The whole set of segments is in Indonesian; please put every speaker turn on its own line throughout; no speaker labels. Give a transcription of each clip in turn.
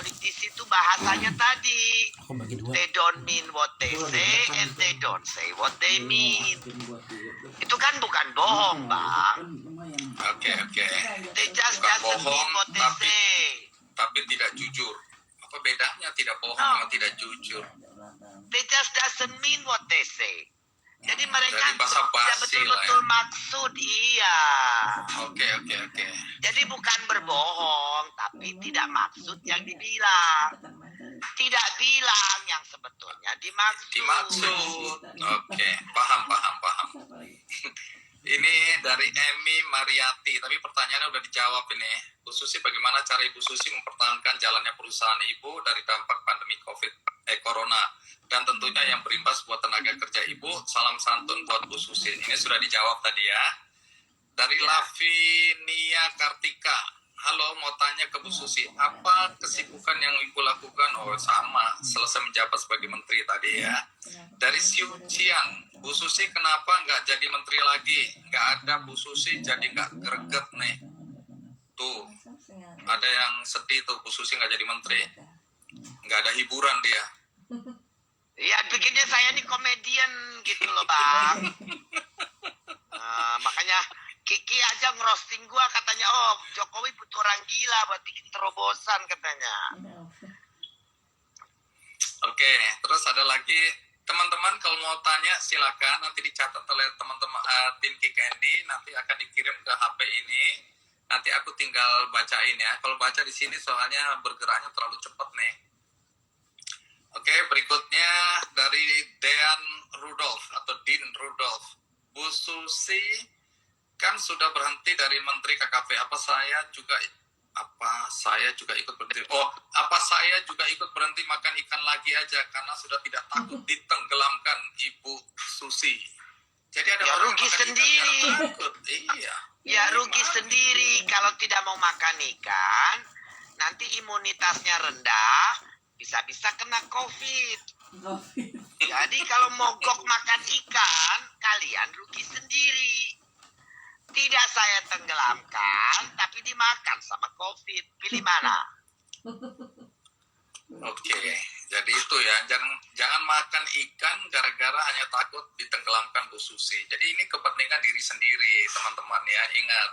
politisi itu bahasanya tadi.
Aku bagi dua.
They don't mean what they say and they don't say what they mean. Itu kan bukan bohong, Bang.
Oke.
They just
Bukan
doesn't mean
bohong,
what they say.
tapi tidak jujur. Apa bedanya tidak bohong sama tidak jujur?
They just doesn't mean what they say. Jadi mereka
Jadi bahasa
tidak
basi
betul-betul
lah ya.
maksud, iya.
Oke.
Jadi bukan berbohong, tapi tidak maksud yang dibilang. Tidak bilang yang sebetulnya dimaksud.
Dimaksud. Oke, paham. Ini dari Emi Mariati, tapi pertanyaannya udah dijawab ini. Bu Susi, bagaimana cara Ibu Susi mempertahankan jalannya perusahaan Ibu dari dampak pandemi Corona? Dan tentunya yang berimbas buat tenaga kerja Ibu. Salam santun buat Bu Susi. Ini sudah dijawab tadi ya. Dari Lavinia Kartika. Halo, mau tanya ke Bu Susi, apa kesibukan yang Ibu lakukan? Oh, sama, selesai menjabat sebagai menteri tadi ya. Dari Siu Cian, Bu Susi kenapa nggak jadi menteri lagi? Nggak ada Bu Susi, jadi nggak greget nih. Tuh, ada yang sedih tuh Bu Susi nggak jadi menteri. Nggak ada hiburan dia.
Iya, pikirnya saya ini komedian gitu loh, Bang. Makanya Kiki aja ngerosting gua, katanya, oh Jokowi butuh orang gila buat bikin terobosan katanya.
Oke, terus ada lagi teman-teman kalau mau tanya silakan, nanti dicatat oleh teman-teman tim Kikendi, nanti akan dikirim ke HP ini. Nanti aku tinggal bacain ya. Kalau baca di sini soalnya bergeraknya terlalu cepat nih. Oke, berikutnya dari Dean Rudolf atau Dean Rudolf. Bu Susi kan sudah berhenti dari Menteri KKP. Apa saya juga ikut berhenti? Oh, apa saya juga ikut berhenti makan ikan lagi aja karena sudah tidak takut ditenggelamkan Ibu Susi. Jadi ada
Ya
orang
rugi
makan ikan
sendiri.
karena takut. Iya.
Ya rugi sendiri kalau tidak mau makan ikan, nanti imunitasnya rendah, bisa-bisa kena COVID. Jadi kalau mogok makan ikan, kalian rugi sendiri. Tidak saya tenggelamkan, tapi dimakan sama COVID. Pilih mana?
Oke, jadi itu ya, jangan makan ikan gara-gara hanya takut ditenggelamkan Bu Susi. Jadi ini kepentingan diri sendiri, teman-teman ya, ingat.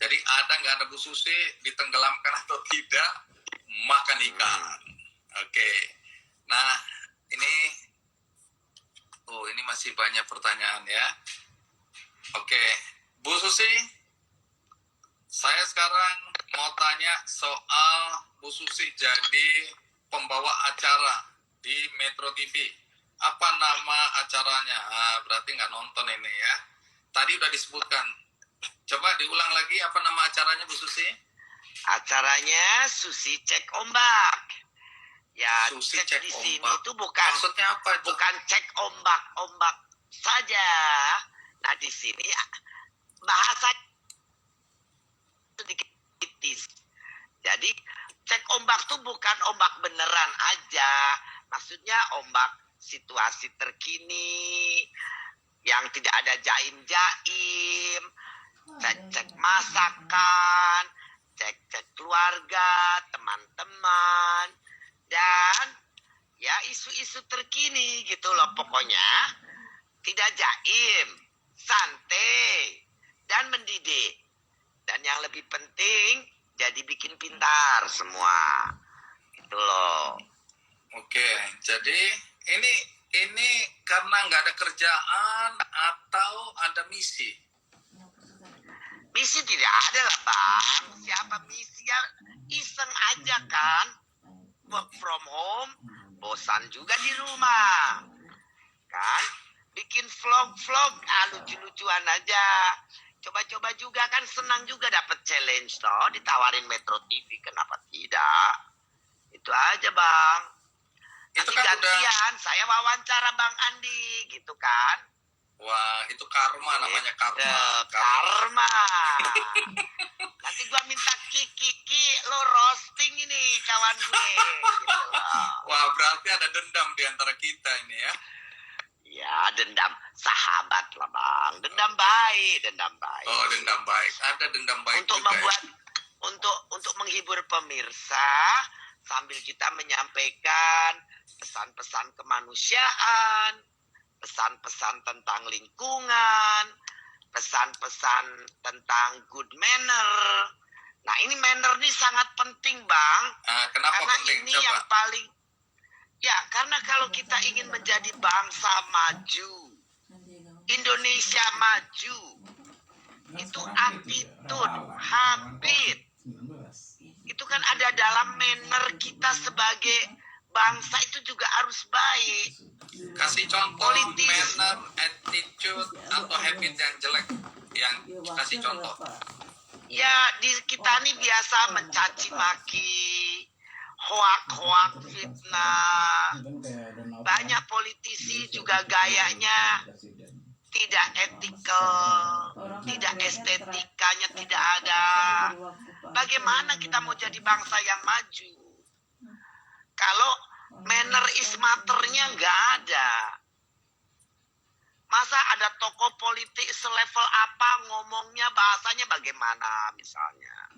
Jadi ada nggak ada Bu Susi, ditenggelamkan atau tidak, makan ikan. Oke, nah ini masih banyak pertanyaan ya. Oke, Bu Susi, saya sekarang mau tanya soal Bu Susi jadi pembawa acara di Metro TV. Apa nama acaranya? Berarti nggak nonton ini ya. Tadi udah disebutkan. Coba diulang lagi, apa nama acaranya Bu Susi?
Acaranya Susi Cek Ombak. Ya,
Susi
cek
Cek
di sini
Ombak.
itu bukan
Maksudnya apa itu?
bukan cek ombak saja. Nah, di sini bahasa sedikit kritis. Jadi cek ombak tuh bukan ombak beneran aja. Maksudnya ombak situasi terkini yang tidak ada jaim-jaim, cek masakan, cek keluarga, teman-teman, dan ya isu-isu terkini gitu loh pokoknya. Tidak jaim, santai, dan mendidik. Dan yang lebih penting, jadi bikin pintar semua. Gitu loh.
Oke, jadi ini karena nggak ada kerjaan atau ada misi?
Misi tidak ada lah, Bang. Siapa misi ya? Iseng aja kan. Work from home, bosan juga di rumah. Kan? Bikin vlog, lucu-lucuan aja. Coba-coba juga kan, senang juga dapat challenge toh, ditawarin Metro TV, kenapa tidak? Itu aja, Bang.
Itu
Nanti
kan
gantian, saya wawancara Bang Andi, gitu kan?
Wah, itu karma namanya, karma.
Karma. Nanti gua minta Kiki, lo roasting ini kawan gue. Gitu loh.
Wah, berarti ada dendam di antara kita ini ya.
Ya, dendam sahabat lah, Bang. Dendam baik.
Oh, dendam baik. Ada dendam baik
Untuk
juga
membuat
ya?
untuk menghibur pemirsa, sambil kita menyampaikan pesan-pesan kemanusiaan, pesan-pesan tentang lingkungan, pesan-pesan tentang good manner. Nah, ini manner ini sangat penting, Bang.
Kenapa
Karena
penting?
ini
Coba.
yang paling, ya, karena kalau kita ingin menjadi bangsa maju, Indonesia maju, itu attitude, habit, itu kan ada dalam manner kita sebagai bangsa, itu juga harus baik.
Kasih contoh
Politis.
manner, attitude, atau habit yang jelek. Yang kasih contoh.
Ya, di kita ini biasa mencaci maki, hoak-hoak, fitnah. Banyak politisi juga gayanya tidak etikal, tidak estetikanya tidak ada. Bagaimana kita mau jadi bangsa yang maju kalau manner is matter-nya nggak ada? Masa ada tokoh politik selevel apa ngomongnya, bahasanya bagaimana misalnya,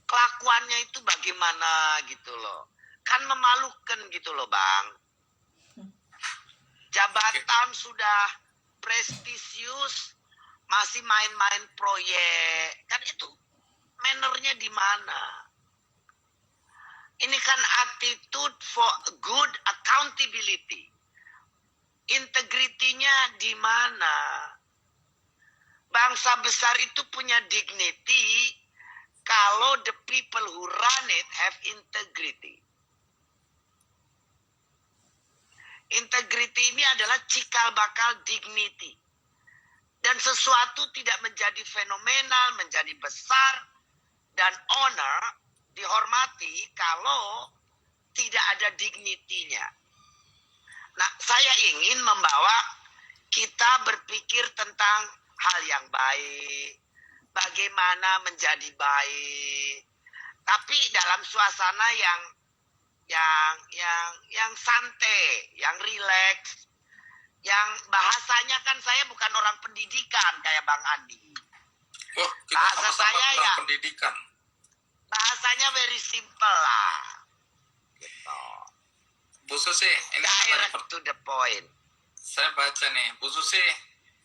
kelakuannya itu bagaimana gitu loh, kan memalukan gitu loh, Bang. Jabatan sudah prestisius masih main-main proyek, kan itu mannernya di mana? Ini kan attitude for good accountability. Integritinya di mana? Bangsa besar itu punya dignity kalau the people who run it have integrity. Integrity ini adalah cikal bakal dignity. Dan sesuatu tidak menjadi fenomenal, menjadi besar, dan honor, dihormati kalau tidak ada dignity-nya. Nah, saya ingin membawa kita berpikir tentang hal yang baik, bagaimana menjadi baik, tapi dalam suasana yang santai, yang rileks, yang bahasanya kan saya bukan orang pendidikan kayak Bang Andi.
Oh, kita
Bahasa
sama-sama
saya
kurang
ya,
pendidikan.
bahasanya very simple lah. Gitu.
Bu Susi, ini
Direct to the point.
saya baca nih, Bu Susi,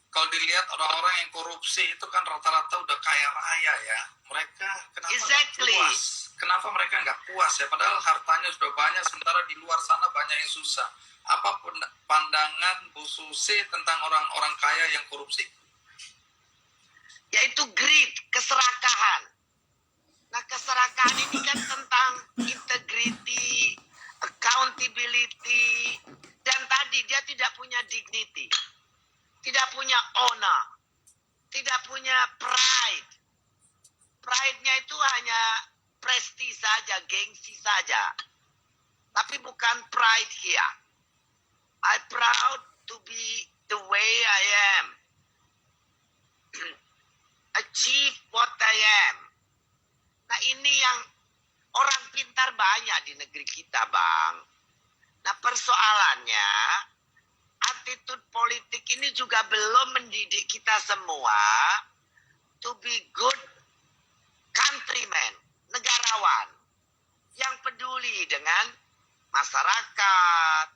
kalau dilihat orang-orang yang korupsi itu kan rata-rata udah kaya raya ya. Mereka kenapa
Exactly.
nggak puas? Kenapa mereka nggak puas ya? Padahal hartanya sudah banyak, sementara di luar sana banyak yang susah. Apa pandangan Bu Susi tentang orang-orang kaya yang korupsi?
Yaitu greed, keserakahan. Nah, keserakahan ini kan tentang integrity, accountability, dan tadi dia tidak punya dignity, tidak punya honor, tidak punya pride. Pride-nya itu hanya prestis saja, gengsi saja. Tapi bukan pride here. I'm proud to be the way I am. Achieve what I am. Nah, ini yang orang pintar banyak di negeri kita, Bang. Nah, persoalannya attitude politik ini juga belum mendidik kita semua to be good countrymen, negarawan yang peduli dengan masyarakat,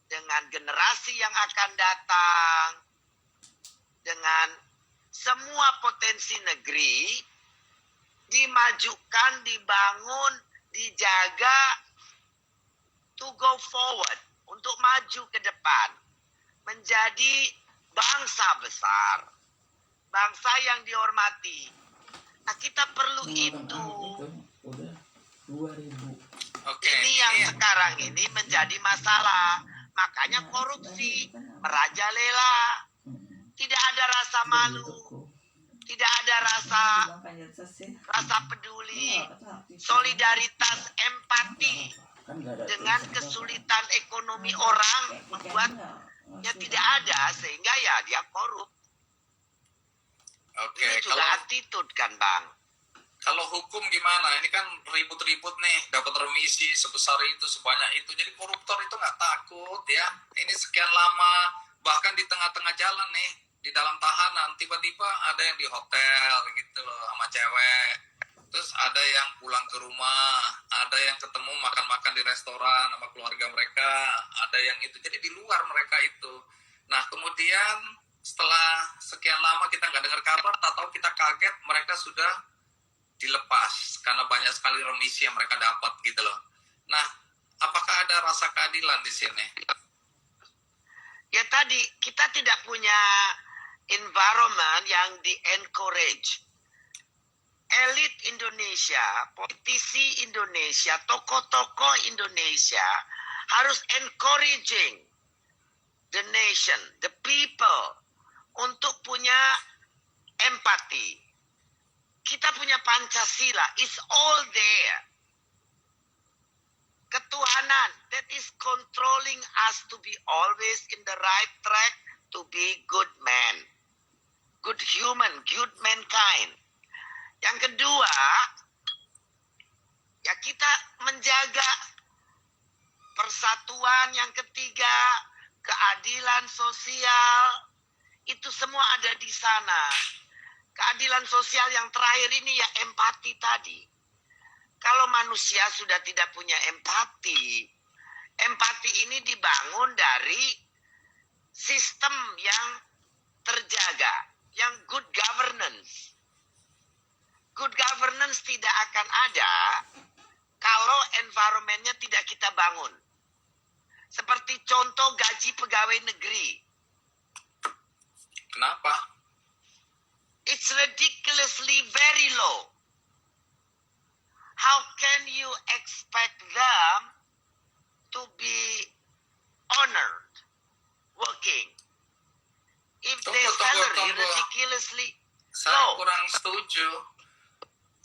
dengan generasi yang akan datang, dengan semua potensi negeri dimajukan, dibangun, dijaga to go forward, untuk maju ke depan, menjadi bangsa besar, bangsa yang dihormati. Nah, kita perlu itu.
Oke,
Ini yang sekarang ini menjadi masalah. Makanya korupsi merajalela. Tidak ada rasa malu, tidak ada rasa peduli, solidaritas, empati dengan kesulitan ekonomi orang membuatnya tidak ada, sehingga ya dia korup.
Oke,
Ini juga attitude kan, Bang.
kalau hukum gimana? Ini kan ribut-ribut nih, dapat remisi sebesar itu, sebanyak itu. Jadi koruptor itu nggak takut ya. Ini sekian lama, bahkan di tengah-tengah jalan nih, di dalam tahanan, tiba-tiba ada yang di hotel gitu loh, sama cewek. Terus ada yang pulang ke rumah, ada yang ketemu makan-makan di restoran sama keluarga mereka, ada yang itu. Jadi di luar mereka itu. Nah kemudian setelah sekian lama kita nggak dengar kabar, tak tahu kita kaget mereka sudah dilepas karena banyak sekali remisi yang mereka dapat gitu loh. Nah, apakah ada rasa keadilan di sini?
Ya tadi kita tidak punya environment yang di-encourage. Elit Indonesia, politisi Indonesia, tokoh-tokoh Indonesia harus encouraging the nation, the people untuk punya empati. Kita punya Pancasila, it's all there. Ketuhanan that is controlling us to be always in the right track, to be good man, good human, good mankind. Yang kedua, ya kita menjaga persatuan. Yang ketiga, keadilan sosial. Itu semua ada di sana. Keadilan sosial yang terakhir ini ya empati tadi. Kalau manusia sudah tidak punya empati, empati ini dibangun dari sistem yang terjaga, yang good governance. Good governance tidak akan ada kalau environmentnya tidak kita bangun. Seperti contoh gaji pegawai negeri.
Kenapa?
It's ridiculously very low. How can you expect them to be honored working if their salary ridiculously
Saya
low?
kurang setuju.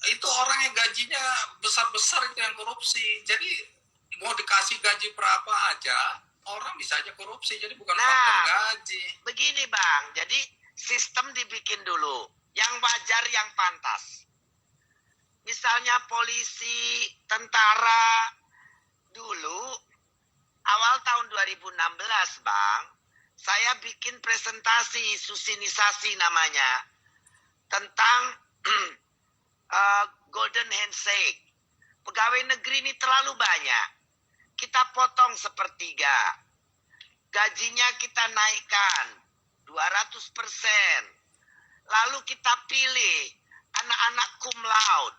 Itu orang yang gajinya besar-besar itu yang korupsi. Jadi mau dikasih gaji berapa aja, orang bisa aja korupsi. Jadi bukan faktor gaji.
Begini Bang, jadi sistem dibikin dulu. Yang wajar, yang pantas. Misalnya polisi, tentara, dulu awal tahun 2016 Bang, saya bikin presentasi, susinisasi namanya, tentang golden handshake. Pegawai negeri ini terlalu banyak. Kita potong sepertiga. Gajinya kita naikkan 200%. Lalu kita pilih anak-anak cum laude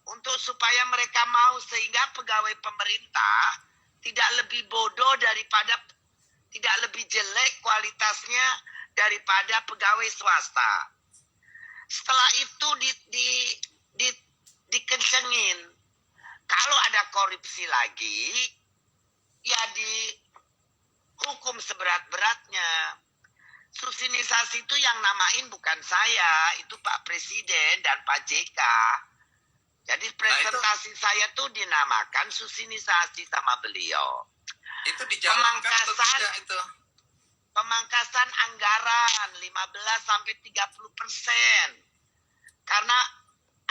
untuk supaya mereka mau, sehingga pegawai pemerintah tidak lebih bodoh daripada, tidak lebih jelek kualitasnya daripada pegawai swasta. Setelah itu dikencengin. Kalau ada korupsi lagi, ya dihukum seberat-beratnya. Susinisasi itu yang namain bukan saya, itu Pak Presiden dan Pak JK. Jadi presentasi saya tuh dinamakan susinisasi sama beliau.
Itu dijalankan atau tidak itu?
Pemangkasan anggaran 15 sampai 30%. Karena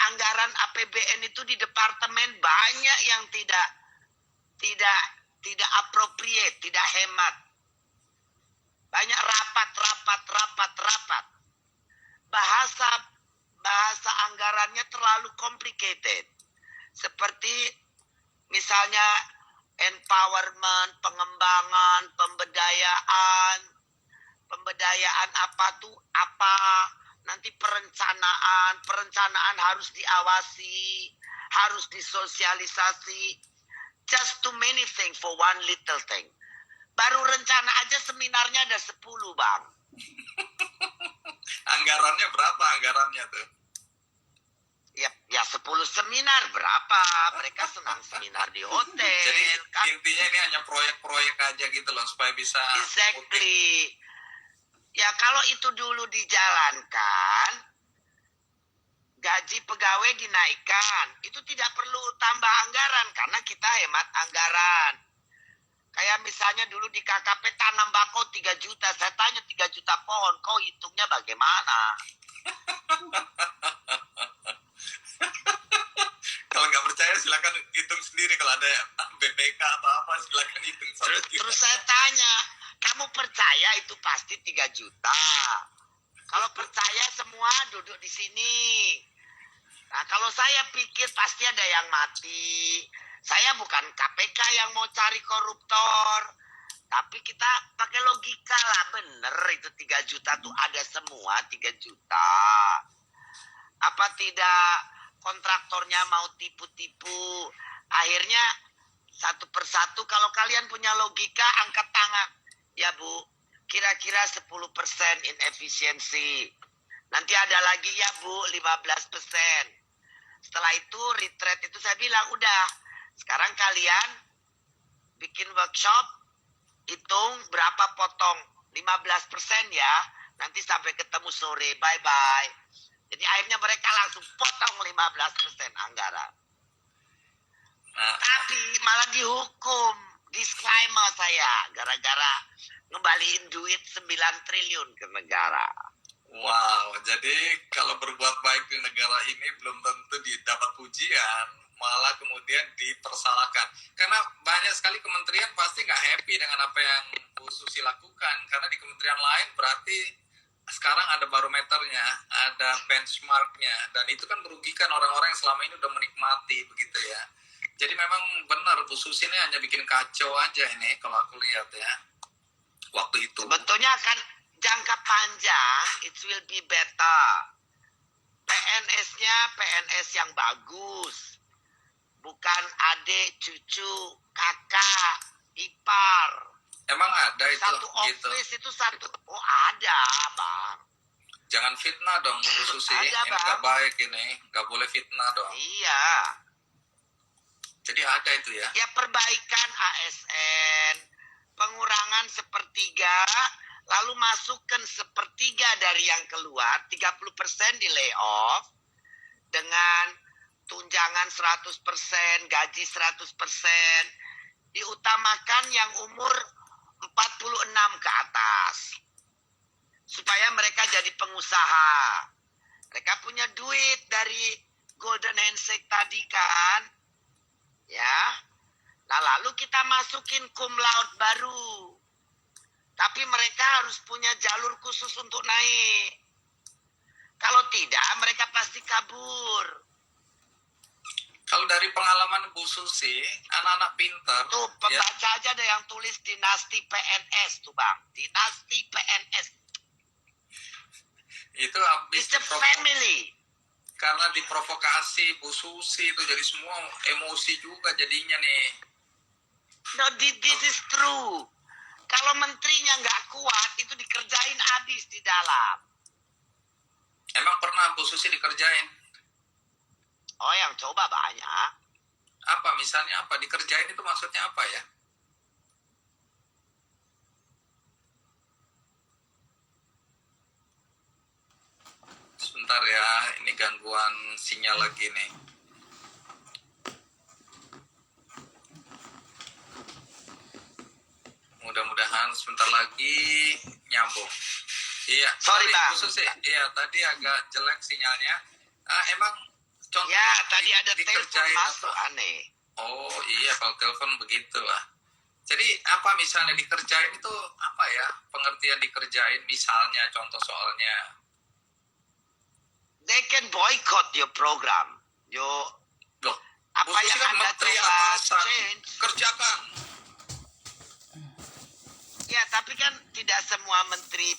anggaran APBN itu di departemen banyak yang tidak appropriate, tidak hemat. Banyak rapat. Bahasa anggarannya terlalu complicated. Seperti misalnya empowerment, pengembangan, pemberdayaan apa, nanti perencanaan harus diawasi, harus disosialisasi. Just too many things for one little thing. Baru rencana aja seminarnya ada 10 Bang.
Anggarannya berapa anggarannya tuh?
Ya 10 seminar berapa? Mereka senang seminar di hotel.
Jadi
kan?
intinya ini hanya proyek-proyek aja gitu loh supaya bisa.
Exactly. Ya kalau itu dulu dijalankan, gaji pegawai dinaikkan, itu tidak perlu tambah anggaran karena kita hemat anggaran. Kayak misalnya dulu di KKP tanam bako 3 juta, saya tanya 3 juta pohon, kau hitungnya bagaimana?
Kalau nggak percaya silakan hitung sendiri, kalau ada BPK atau apa silakan hitung.
Terus saya tanya, kamu percaya itu pasti 3 juta? Kalau percaya semua duduk di sini. Nah, kalau saya pikir pasti ada yang mati. Saya bukan KPK yang mau cari koruptor. Tapi kita pakai logika lah. Bener itu 3 juta tuh ada semua 3 juta. Apa tidak kontraktornya mau tipu-tipu? Akhirnya satu persatu kalau kalian punya logika angkat tangan. Ya Bu, kira-kira 10% inefisiensi. Nanti ada lagi ya Bu 15%. Setelah itu retreat itu saya bilang udah. Sekarang kalian bikin workshop, hitung berapa potong. 15% ya. Nanti sampai ketemu sore. Bye-bye. Jadi akhirnya mereka langsung potong 15% anggaran.
Nah,
Tapi malah dihukum. Disclaimer saya. Gara-gara ngembaliin duit 9 triliun ke negara.
wow, jadi kalau berbuat baik di negara ini belum tentu didapat pujian, malah kemudian dipersalahkan. Karena banyak sekali kementerian pasti nggak happy dengan apa yang Bu Susi lakukan, karena di kementerian lain berarti sekarang ada barometernya, ada benchmarknya, dan itu kan merugikan orang-orang yang selama ini udah menikmati begitu ya. Jadi memang benar Bu Susi ini hanya bikin kacau aja ini kalau aku lihat ya waktu itu.
Sebetulnya kan jangka panjang it will be better. PNS-nya PNS yang bagus. Bukan adik, cucu, kakak, ipar.
Emang ada itu
Satu
gitu.
office itu satu. Oh ada Bang.
Jangan fitnah dong Bu Susi.
Ada,
Ini
Bang.
nggak baik ini, nggak boleh fitnah dong.
Iya.
Jadi ada itu ya.
Ya perbaikan ASN. Pengurangan sepertiga. Lalu masukkan sepertiga dari yang keluar. 30% di layoff. Dengan tunjangan 100%, gaji 100%. Diutamakan yang umur 46 ke atas. Supaya mereka jadi pengusaha. Mereka punya duit dari golden handshake tadi kan. Ya. Nah lalu kita masukin cum laude baru. Tapi mereka harus punya jalur khusus untuk naik. Kalau tidak mereka pasti kabur.
Kalau dari pengalaman Bu Susi, anak-anak pintar
Tuh
ya,
pembaca aja ada yang tulis dinasti PNS tuh Bang. Dinasti PNS.
itu habis
It's a family.
karena diprovokasi Bu Susi itu jadi semua emosi juga jadinya nih.
No, this is true. Kalau menterinya nggak kuat, itu dikerjain habis di dalam.
Emang pernah Bu Susi dikerjain?
Oh, yang coba banyak.
Apa misalnya apa? Dikerjain itu maksudnya apa ya? Sebentar ya, ini gangguan sinyal lagi nih. Mudah-mudahan sebentar lagi nyambung. Iya,
Sorry, Bang.
Bu Susi. Iya, tadi agak jelek sinyalnya. Emang contoh
Ya, tadi ada telepon
dikerjain
masuk
apa?
aneh.
Oh iya, kalau telepon begitulah. Jadi apa misalnya dikerjain itu apa ya? Pengertian dikerjain misalnya contoh soalnya.
They can boycott your program.
Loh,
Apa
Bu Susi
yang
kan
Anda
menteri
coba
atasan.
change.
Kerjakan.
Ya, tapi kan tidak semua menteri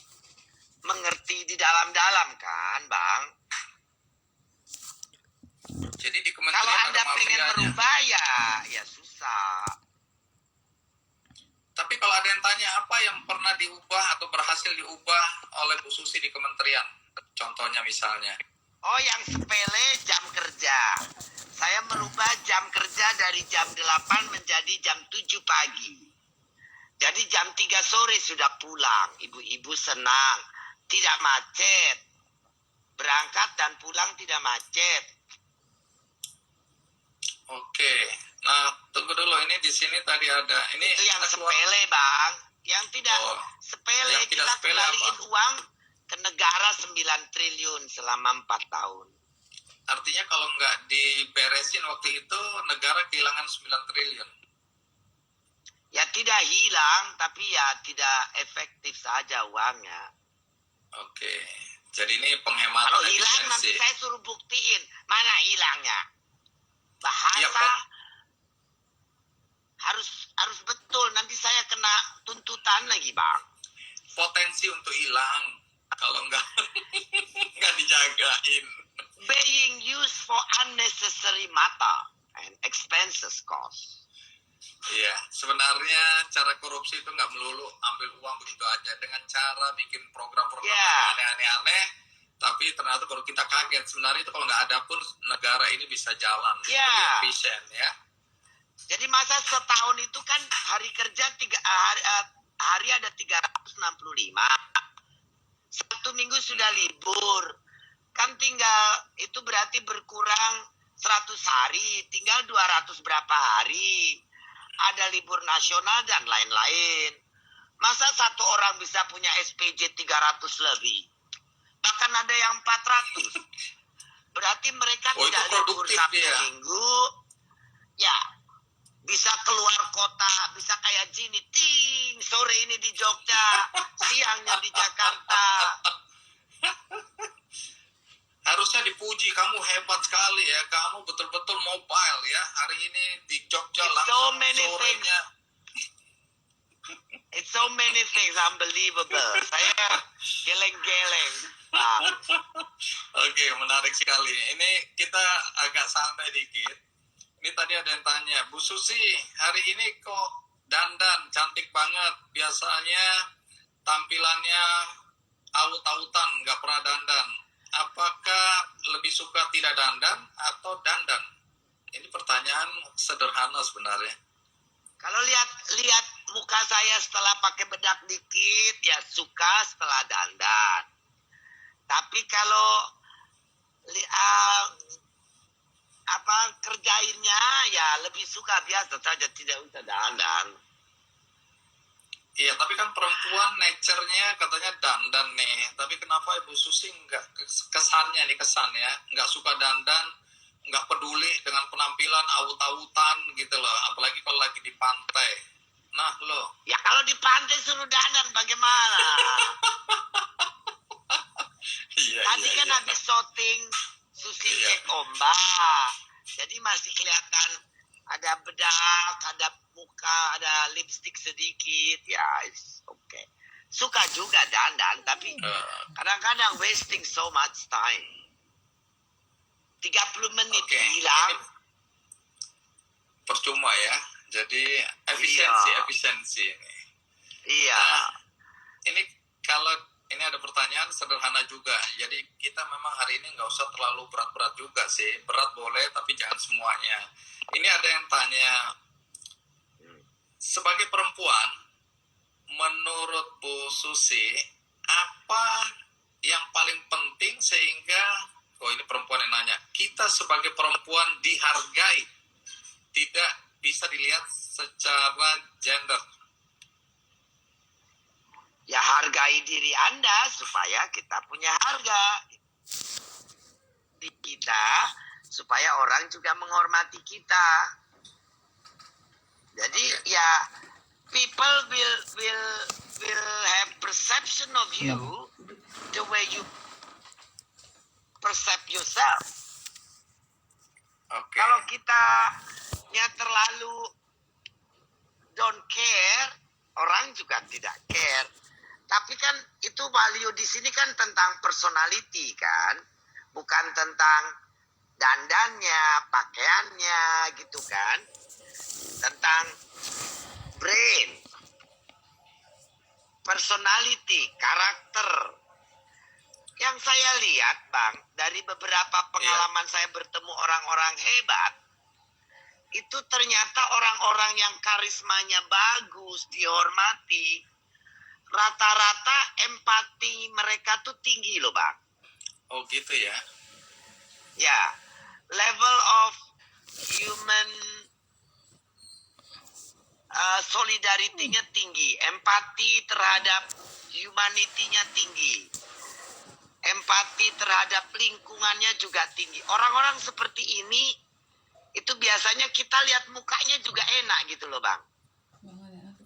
mengerti di dalam-dalam kan, Bang.
Jadi di
Kalau
kementerian
Anda
ada
pengen
mafianya.
merubah ya susah.
Tapi kalau ada yang tanya apa yang pernah diubah atau berhasil diubah oleh Bu Susi di kementerian? Contohnya misalnya.
Oh, yang sepele jam kerja. Saya merubah jam kerja dari jam 8 menjadi jam 7 pagi. Jadi jam 3 sore sudah pulang. Ibu-ibu senang. Tidak macet. Berangkat dan pulang tidak macet.
Oke. Nah, tunggu dulu, ini di sini tadi ada ini
Itu yang
kita keluar-
sepele, Bang. Yang tidak
Oh,
sepele,
yang tidak
kita
sepele
kembaliin
apa?
uang ke negara 9 triliun selama 4 tahun.
Artinya kalau nggak diberesin waktu itu negara kehilangan 9 triliun.
Ya tidak hilang, tapi ya tidak efektif saja uangnya.
Oke. Jadi ini penghematan
Kalau hilang nanti
efisiensi.
saya suruh buktiin mana hilangnya.
Iya,
Bahasa harus betul. Nanti saya kena tuntutan lagi, Bang.
potensi untuk hilang kalau nggak nggak dijagain.
Being used for unnecessary matter and expenses cost.
Iya, sebenarnya cara korupsi itu nggak melulu ambil uang begitu aja, dengan cara bikin program-program
Ya.
aneh-aneh, tapi ternyata baru kita kaget. Sebenarnya itu kalau nggak ada pun negara ini bisa jalan
Ya.
lebih efisien ya.
Jadi masa setahun itu kan hari kerja hari ada 365. Satu minggu sudah libur. Kan tinggal itu berarti berkurang 100 hari, tinggal 200 berapa hari. Ada libur nasional dan lain-lain. Masa satu orang bisa punya SPJ 300 lebih? Bahkan ada yang 400. Berarti mereka
Oh, itu
tidak libur
produktif
Sabtu
dia.
Minggu. Ya, bisa keluar kota, bisa kayak Gini, ting, sore ini di Jogja, siangnya di Jakarta.
Harusnya dipuji, kamu hebat sekali ya, kamu betul-betul mobile ya. Hari ini di Jogja
It's
langsung
so many
sorenya.
It's so many things unbelievable. Saya geleng-geleng, Bang.
Oke, menarik sekali. Ini kita agak santai dikit. Ini tadi ada yang tanya, Bu Susi, hari ini kok dandan cantik banget. Biasanya tampilannya aut-autan, nggak pernah dandan. Apakah lebih suka tidak dandan atau dandan? Ini pertanyaan sederhana sebenarnya.
Kalau lihat muka saya setelah pakai bedak dikit, ya suka setelah dandan. Tapi kalau kerjainnya ya lebih suka biasa saja, tidak usah dandan.
Iya, tapi kan perempuan nature-nya katanya dandan nih. Tapi kenapa Ibu Susi nggak kesannya nih, kesannya nggak suka dandan, nggak peduli dengan penampilan aut-autan gitu loh. Apalagi kalau lagi di pantai. Nah loh.
Ya kalau di pantai suruh dandan bagaimana?
Iya,
Tadi
iya,
kan
iya.
habis syuting Susi
Iya.
cek ombak. Jadi masih kelihatan ada bedak, ada muka, ada lipstick sedikit. Ya, it's okay. Suka juga dandan, tapi kadang-kadang wasting so much time. 30 menit
Oke,
hilang.
ini percuma ya. Jadi
Iya.
efisiensi ini.
Iya.
Nah, ini kalau ini ada pertanyaan sederhana juga. Jadi kita memang hari ini nggak usah terlalu berat-berat juga sih. Berat boleh, tapi jangan semuanya. Ini ada yang tanya, sebagai perempuan, menurut Bu Susi, apa yang paling penting sehingga, oh ini perempuan yang nanya, kita sebagai perempuan dihargai, tidak bisa dilihat secara gender.
Ya hargai diri Anda supaya kita punya harga. Di kita supaya orang juga menghormati kita. Jadi ya people will have perception of you the way you perceive yourself.
Oke.
Kalau kita terlalu don't care, orang juga tidak care. Tapi kan itu value di sini kan tentang personality kan, bukan tentang dandannya, pakaiannya gitu kan, tentang brain, personality, karakter. Yang saya lihat Bang, dari beberapa pengalaman saya bertemu orang-orang hebat, itu ternyata orang-orang yang karismanya bagus, dihormati, rata-rata empati mereka tuh tinggi loh Bang.
Oh gitu ya.
Ya, level of human solidarity-nya tinggi, empati terhadap humanity-nya tinggi, empati terhadap lingkungannya juga tinggi. Orang-orang seperti ini itu biasanya kita lihat mukanya juga enak gitu loh Bang.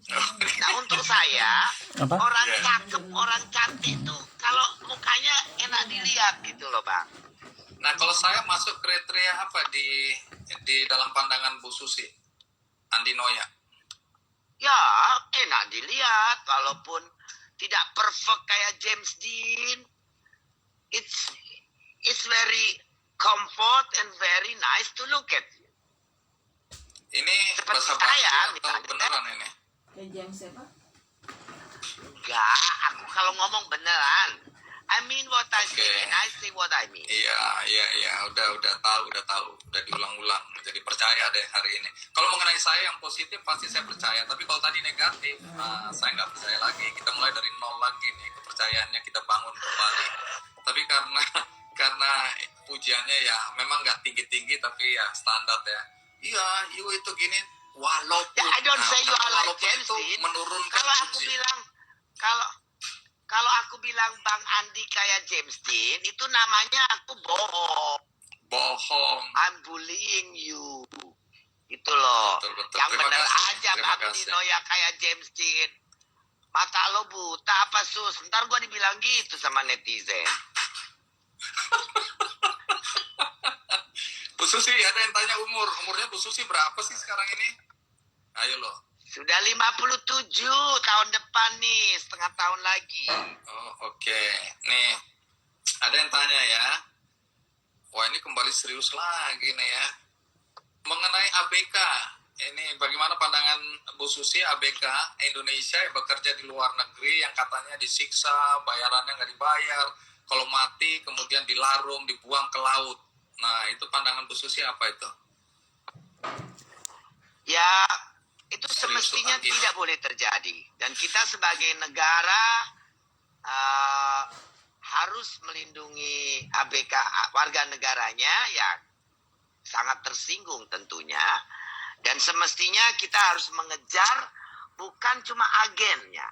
Nah untuk saya, orang cakep, orang cantik itu kalau mukanya enak dilihat gitu loh Bang.
Nah, kalau saya masuk kriteria apa di dalam pandangan Bu Susi, Andi Noya?
Ya, enak dilihat walaupun tidak perfect kayak James Dean. It's very comfort and very nice to look at.
Ini
Seperti
bahasa
saya,
basi atau
misalnya.
beneran ini?
Kayak James siapa?
Enggak, aku kalau ngomong beneran. I mean what I say
Oke.
and I say what I mean.
Iya, udah tahu, udah diulang-ulang. Jadi percaya deh hari ini. Kalau mengenai saya yang positif pasti saya percaya, tapi kalau tadi negatif, saya nggak percaya lagi. Kita mulai dari nol lagi nih, kepercayaannya kita bangun kembali. Tapi karena pujiannya ya memang nggak tinggi-tinggi, tapi ya standar ya. Iya, you itu gini, walaupun.
Ya, I don't say you are like
walaupun
James
itu
Dean.
menurunkan
Kalau aku
puji.
bilang kalau aku bilang Bang Andi kayak James Dean, itu namanya aku bohong.
Bohong.
I'm bullying you. Itu loh.
Betul.
Yang
Terima
bener
kasih,
aja
terima
Bang
kasih.
Dino ya kayak James Dean. Mata lo buta apa sus? Ntar gua dibilang gitu sama netizen.
Bu Susi, ada yang tanya umurnya Bu Susi berapa sih sekarang ini? Ayo loh.
Sudah 57 tahun depan nih, setengah tahun lagi.
Oh, oke. Nih, ada yang tanya ya. Wah, ini kembali serius lagi nih ya. Mengenai ABK, ini bagaimana pandangan Bu Susi ABK Indonesia yang bekerja di luar negeri yang katanya disiksa, bayarannya nggak dibayar, kalau mati kemudian dilarung, dibuang ke laut. Nah, itu pandangan Bu Susi apa itu?
Ya, itu
Serius
semestinya
lagi.
tidak boleh terjadi. Dan kita sebagai negara harus melindungi ABK warga negaranya ya sangat tersinggung tentunya. Dan semestinya kita harus mengejar bukan cuma agennya,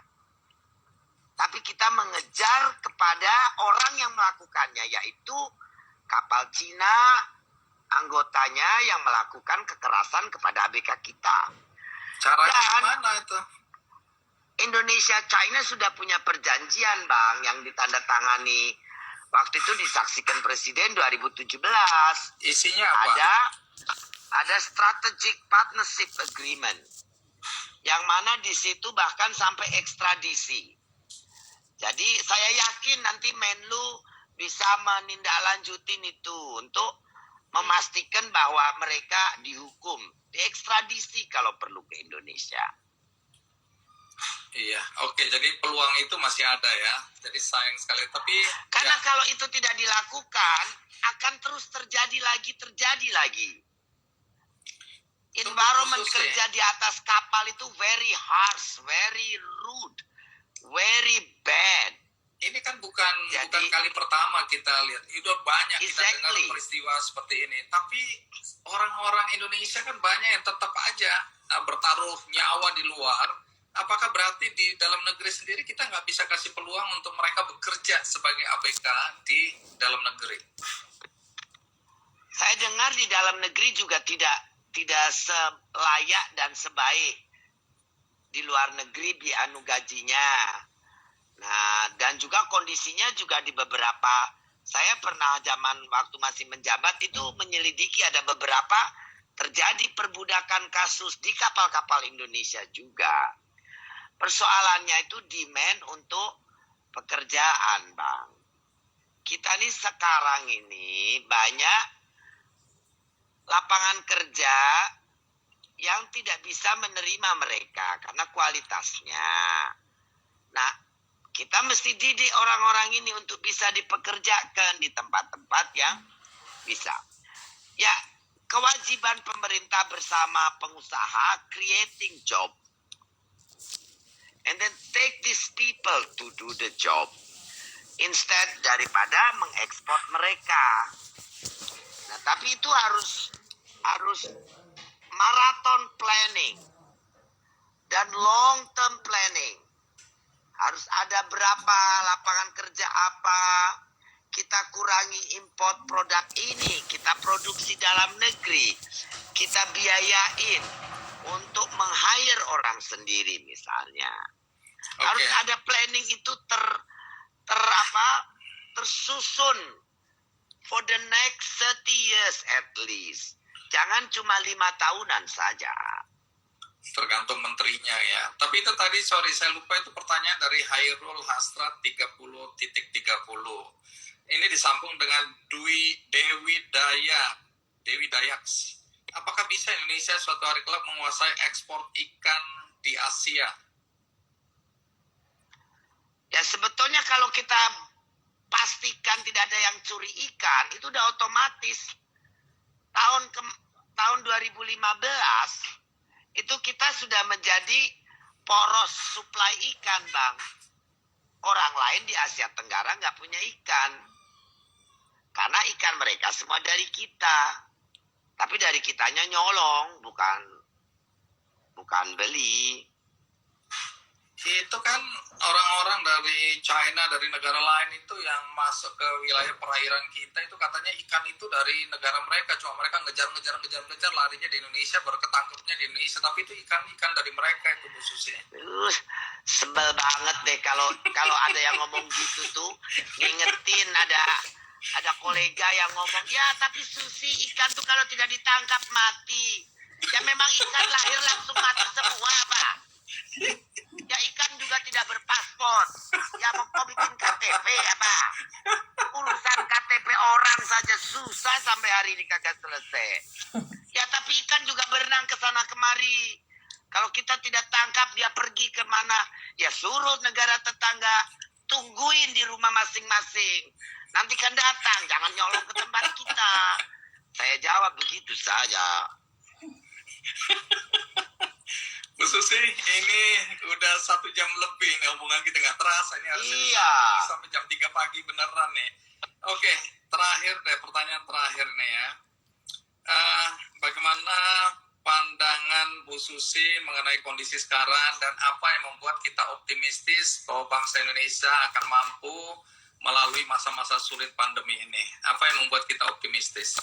tapi kita mengejar kepada orang yang melakukannya, yaitu kapal Cina, anggotanya yang melakukan kekerasan kepada ABK kita.
Caranya
Dan
gimana itu?
Indonesia China sudah punya perjanjian Bang yang ditandatangani waktu itu disaksikan Presiden 2017.
Isinya apa?
Ada strategic partnership agreement yang mana di situ bahkan sampai ekstradisi. Jadi saya yakin nanti Menlu bisa menindaklanjutin itu untuk memastikan bahwa mereka dihukum, diekstradisi kalau perlu ke Indonesia.
Iya, oke. Jadi peluang itu masih ada ya. Jadi sayang sekali. Tapi
Karena
ya,
kalau itu tidak dilakukan, akan terus terjadi lagi. Environment
khusus,
kerja di atas kapal itu very harsh, very rude, very bad.
ini kan bukan
Jadi-
kali pertama kita lihat. Itu banyak kita dengar
Exactly.
peristiwa seperti ini. Tapi orang-orang Indonesia kan banyak yang tetap aja bertaruh nyawa di luar. Apakah berarti di dalam negeri sendiri kita nggak bisa kasih peluang untuk mereka bekerja sebagai ABK di dalam negeri?
Saya dengar di dalam negeri juga tidak selayak dan sebaik di luar negeri anu gajinya. Nah, dan juga kondisinya juga di beberapa, saya pernah zaman waktu masih menjabat itu menyelidiki ada beberapa terjadi perbudakan kasus di kapal-kapal Indonesia juga. Persoalannya itu demand untuk pekerjaan, Bang. Kita nih sekarang ini banyak lapangan kerja yang tidak bisa menerima mereka karena kualitasnya. Nah, kita mesti didik orang-orang ini untuk bisa dipekerjakan di tempat-tempat yang bisa. Ya, kewajiban pemerintah bersama pengusaha creating job. And then take these people to do the job. Instead daripada mengekspor mereka. Nah, tapi itu harus marathon planning dan long term planning. Harus ada berapa lapangan kerja apa, kita kurangi import produk ini, kita produksi dalam negeri, kita biayain untuk meng-hire orang sendiri misalnya.
Oke.
Harus ada planning itu tersusun for the next 30 years at least. Jangan cuma 5 tahunan saja.
Tergantung menterinya ya. Tapi itu tadi, sorry saya lupa, itu pertanyaan dari Hairul Hasrat 30.30. Ini disambung dengan Dewi Dayaks. Apakah bisa Indonesia suatu hari kelak menguasai ekspor ikan di Asia?
Ya sebetulnya kalau kita pastikan tidak ada yang curi ikan, itu udah otomatis. Tahun 2015 itu kita sudah menjadi poros suplai ikan, Bang. Orang lain di Asia Tenggara nggak punya ikan. Karena ikan mereka semua dari kita. Tapi dari kitanya nyolong, bukan beli.
Itu kan orang-orang dari China, dari negara lain itu yang masuk ke wilayah perairan kita, itu katanya ikan itu dari negara mereka, cuma mereka ngejar larinya di Indonesia, baru ketangkepnya di Indonesia, tapi itu ikan dari mereka itu khususnya.
Sebel banget deh kalau ada yang ngomong gitu tuh, ngingetin ada kolega yang ngomong, ya tapi Susi, ikan tuh kalau tidak ditangkap mati. Ya memang ikan lahir langsung mati semua, Pak. Ya ikan juga tidak berpaspor. Ya mau bikin KTP ya, Pak. Urusan KTP orang saja susah sampai hari ini kagak selesai. Ya tapi ikan juga berenang ke sana kemari. Kalau kita tidak tangkap, dia pergi kemana? Ya suruh negara tetangga tungguin di rumah masing-masing. Nanti kan datang, jangan nyolong ke tempat kita. Saya jawab begitu saja.
Bu Susi, ini udah 1 jam lebih nih, hubungan kita nggak terasa. Ini harus sampai jam 3 pagi beneran nih. Oke, terakhir deh, pertanyaan terakhir nih ya. Bagaimana pandangan Bu Susi mengenai kondisi sekarang dan apa yang membuat kita optimistis bahwa bangsa Indonesia akan mampu melalui masa-masa sulit pandemi ini? Apa yang membuat kita optimistis?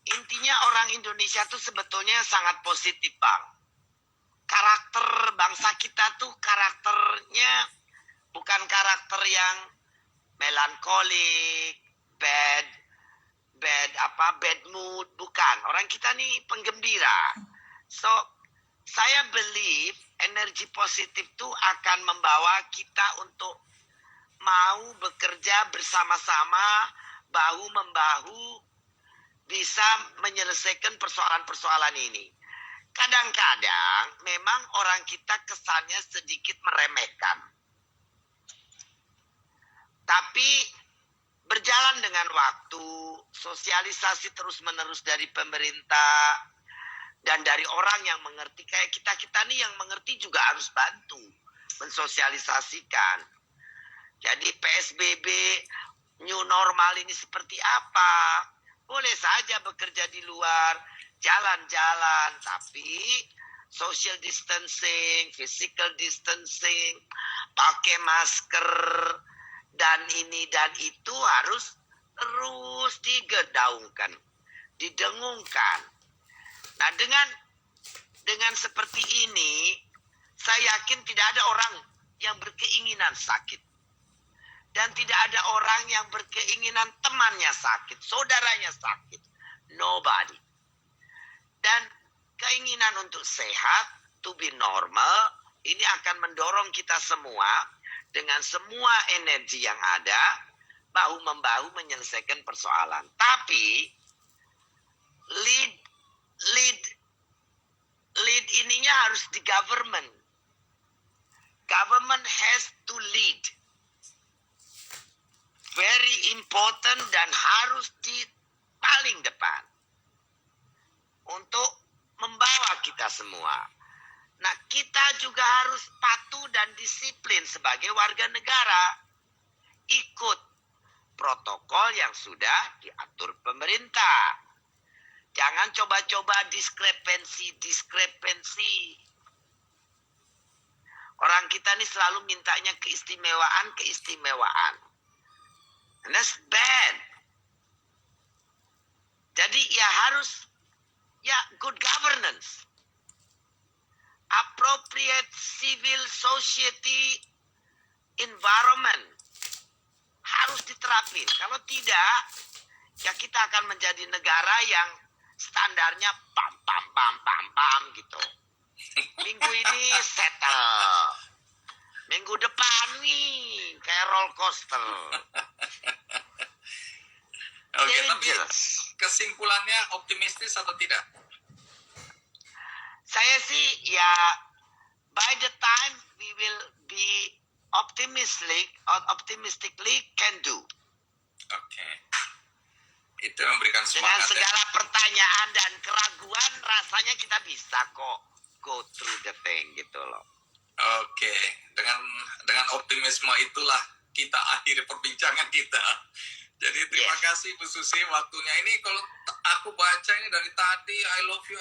Intinya orang Indonesia tuh sebetulnya sangat positif, Bang. Karakter bangsa kita tuh karakternya bukan karakter yang melankolik, bad mood, bukan. Orang kita nih penggembira. So, saya believe energi positif tuh akan membawa kita untuk mau bekerja bersama-sama, bahu-membahu, bisa menyelesaikan persoalan-persoalan ini. Kadang-kadang memang orang kita kesannya sedikit meremehkan. Tapi berjalan dengan waktu, sosialisasi terus-menerus dari pemerintah dan dari orang yang mengerti, kayak kita nih yang mengerti juga harus bantu mensosialisasikan. Jadi PSBB new normal ini seperti apa? Boleh saja bekerja di luar, jalan-jalan, tapi social distancing, physical distancing, pakai masker, dan ini dan itu harus terus digaungkan, didengungkan. Nah, dengan seperti ini, saya yakin tidak ada orang yang berkeinginan sakit. Dan tidak ada orang yang berkeinginan temannya sakit, saudaranya sakit. Nobody. Dan keinginan untuk sehat, to be normal, ini akan mendorong kita semua dengan semua energi yang ada, bahu-membahu menyelesaikan persoalan. Tapi, lead ininya harus di government. Government has to lead. Very important dan harus di paling depan untuk membawa kita semua. Nah, kita juga harus patuh dan disiplin sebagai warga negara. Ikut protokol yang sudah diatur pemerintah. Jangan coba-coba diskrepensi. Orang kita ini selalu mintanya keistimewaan. And that's bad. Jadi harus good governance. Appropriate civil society environment harus diterapin. Kalau tidak, ya kita akan menjadi negara yang standarnya pam pam pam pam pam gitu. Minggu ini settle, minggu depan nih kayak roller coaster.
Oke, tapi
Dangerous.
kesimpulannya optimistis atau tidak?
Saya sih ya, by the time we will be optimistically can do.
Oke. Itu memberikan
Dengan
semangat ya.
segala pertanyaan dan keraguan, rasanya kita bisa kok go through the thing gitu loh.
Oke, dengan optimisme itulah kita akhiri perbincangan kita. Jadi terima
Yes.
kasih Bu Susi waktunya. Ini kalau aku baca ini dari tadi I love you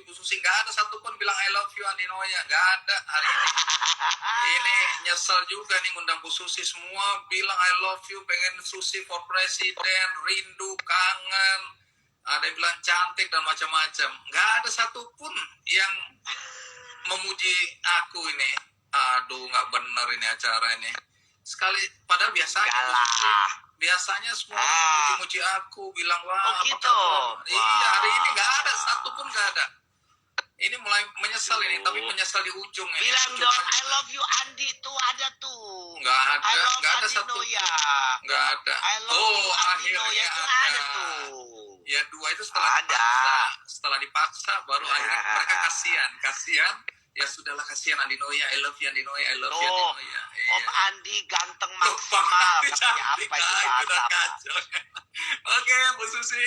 Bu Susi, nggak ada satupun bilang I love you Andi Noya, nggak ada hari ini. Ini nyesel juga nih ngundang Bu Susi, semua bilang I love you, pengen Susi for presiden, rindu, kangen, ada yang bilang cantik dan macam-macam. Nggak ada satupun yang memuji aku ini. Aduh, nggak bener ini acara ini. Sekali, padahal biasanya Bu Susi,
Kalah.
biasanya semua muji-muji aku, bilang wah
Oh,
apa
gitu.
kabar? Iya, hari ini nggak ada
Wah.
satupun, nggak ada. Ini mulai menyesal ini, tapi menyesal di ujung ini.
Bilang
Ujung
dong,
aja.
I love you Andi tuh ada tuh.
Nggak
I
ada,
love
nggak ada
Andi
satu.
Noya.
Nggak ada.
I love you Andi
akhirnya
Noya tuh
ada.
ada tuh.
Ya dua itu setelah
Ada.
dipaksa, setelah dipaksa baru akhirnya mereka kasihan. Ya sudahlah, kasihan Andi Noya, I love you Andi Noya, I love you Andi
Tuh,
Noya.
Om Andi ganteng
Loh,
maksimal.
Andi
Katanya
cantik,
apa itu
itu
bahasa
udah
apa?
kacau. Oke, Bu Susi.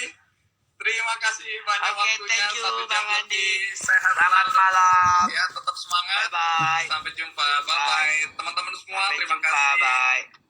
Terima kasih banyak
Oke,
waktunya.
thank you,
1 jam
Bang Andi.
lebih. Sehat
Selamat
selalu.
malam.
Ya, tetap semangat.
Bye-bye.
Sampai jumpa. Bye-bye. Teman-teman semua,
Sampai
terima
jumpa,
kasih.
bye.